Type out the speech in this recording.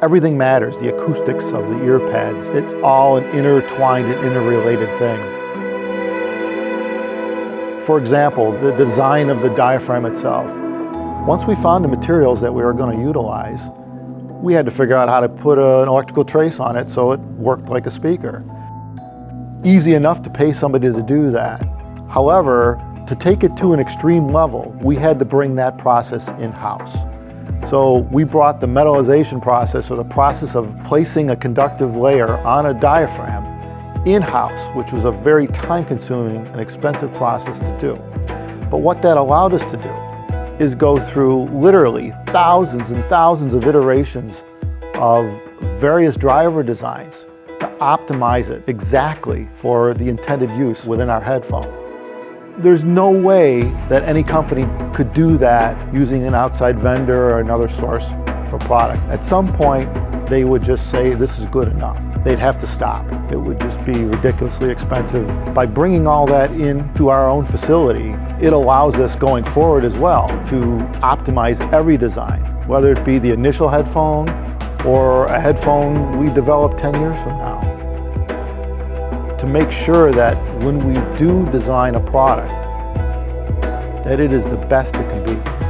Everything matters, the acoustics of the ear pads. It's all an intertwined and interrelated thing. For example, the design of the diaphragm itself. Once we found the materials that we were going to utilize, we had to figure out how to put an electrical trace on it so it worked like a speaker. Easy enough to pay somebody to do that. However, to take it to an extreme level, we had to bring that process in-house. So we brought the metallization process, or the process of placing a conductive layer on a diaphragm, in-house, which was a very time-consuming and expensive process to do. But what that allowed us to do is go through literally thousands and thousands of iterations of various driver designs to optimize it exactly for the intended use within our headphone. There's no way that any company could do that using an outside vendor or another source for product. At some point, they would just say, this is good enough. They'd have to stop. It would just be ridiculously expensive. By bringing all that into our own facility, it allows us going forward as well to optimize every design, whether it be the initial headphone or a headphone we develop 10 years from now. To make sure that when we do design a product, that it is the best it can be.